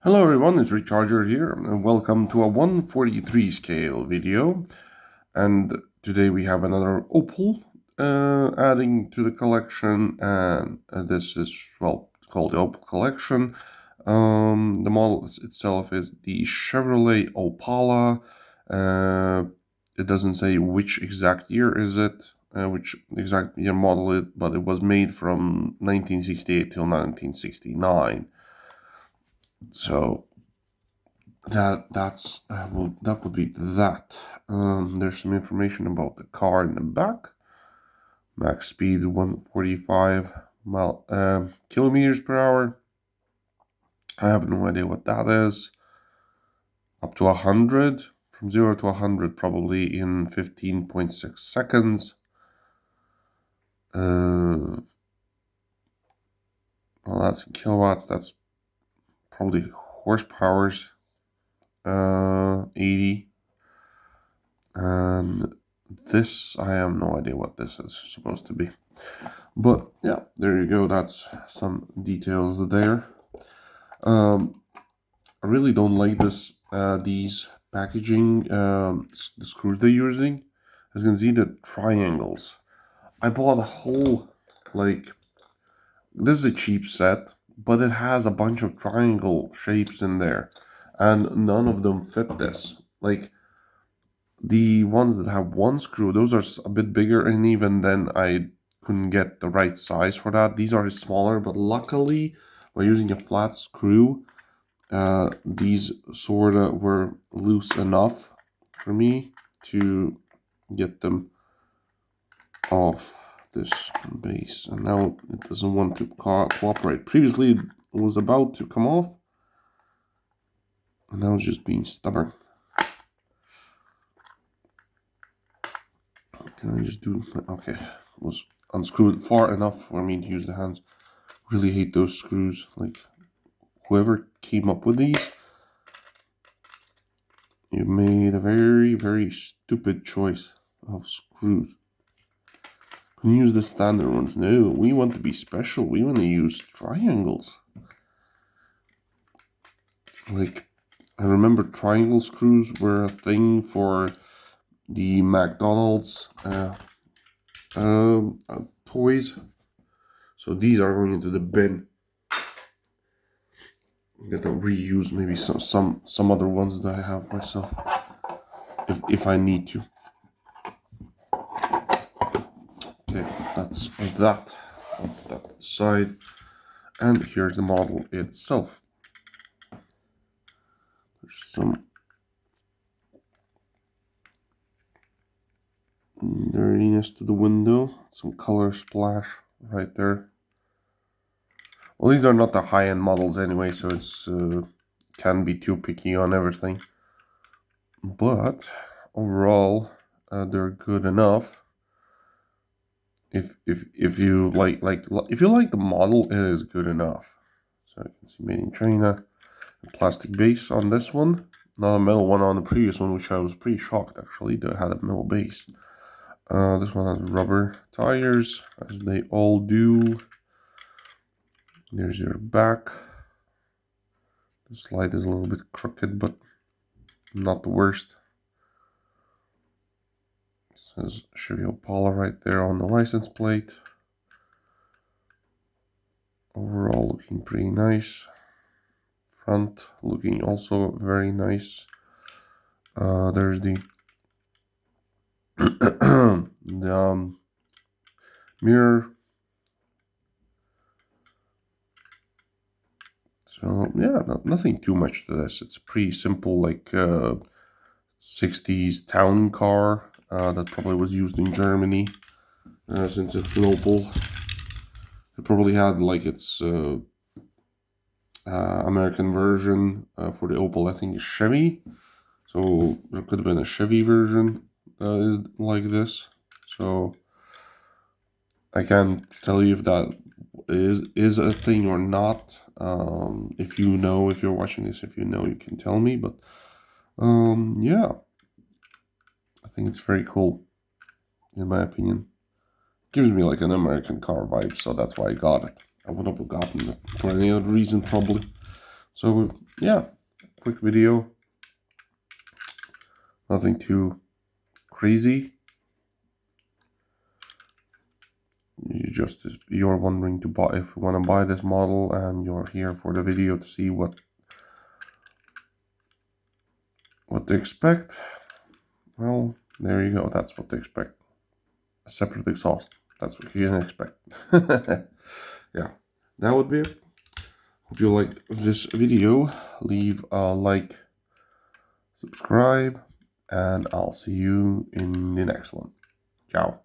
Hello everyone, it's Recharger here, and welcome to a 143 scale video. And today we have another Opel adding to the collection, and this is, well, it's called the Opel collection. The model itself is the Chevrolet Opala. It doesn't say which exact year is it, which exact year model it, but it was made from 1968 till 1969. So that would be that. There's some information about the car in the back. Max speed 145 kilometers per hour. I have no idea what that is. Up to 100, from 0 to 100 probably in 15.6 seconds. Well, that's in kilowatts. That's probably horsepowers. 80. And this, I have no idea what this is supposed to be. But yeah, there you go. That's some details there. I really don't like these packaging, the screws they're using. As you can see, the triangles. I bought a whole, this is a cheap set, but it has a bunch of triangle shapes in there, and none of them fit this. The ones that have one screw, those are a bit bigger, and even then I couldn't get the right size for that. These are smaller, but luckily by using a flat screw, these sorta were loose enough for me to get them off this base. And now it doesn't want to cooperate. Previously it was about to come off, and now it's just being stubborn. Can I just do, okay, it was unscrewed far enough for me to use the hands. Really hate those screws. Like, whoever came up with these, you made a very, very stupid choice of screws. Couldn't use the standard ones. No, we want to be special. We want to use triangles. Like, I remember triangle screws were a thing for the McDonald's toys. So these are going into the bin. I'm gonna reuse maybe some other ones that I have myself, if I need to. Okay, that's that on that side, and here's the model itself. There's some dirtiness to the window, some color splash right there. Well, these are not the high-end models anyway, so it's can be too picky on everything. But overall, they're good enough. If you if you like the model, it is good enough. So you can see made in China. A plastic base on this one, not a metal one on the previous one, which I was pretty shocked actually that had a metal base. This one has rubber tires, as they all do. There's your back. The slide is a little bit crooked, but not the worst. It says Chevy Opala right there on the license plate. Overall looking pretty nice. Front looking also very nice. There's the the mirror. So yeah, nothing too much to this. It's a pretty simple, like 60s town car that probably was used in Germany, since it's an Opel. It probably had like its American version for the Opel. I think is Chevy. So there could have been a Chevy version that is like this. So I can't tell you if that is a thing or not. If you know, if you're watching this, if you know, you can tell me. But yeah, I think it's very cool, in my opinion. Gives me like an American car vibe, so that's why I got it. I wouldn't have gotten it for any other reason, probably. So yeah, quick video, nothing too crazy. You're wondering to buy, if you want to buy this model, and you're here for the video to see what to expect. Well, there you go. That's what to expect. A separate exhaust. That's what you can expect. Yeah, that would be it. Hope you liked this video. Leave a like, subscribe, and I'll see you in the next one. Ciao.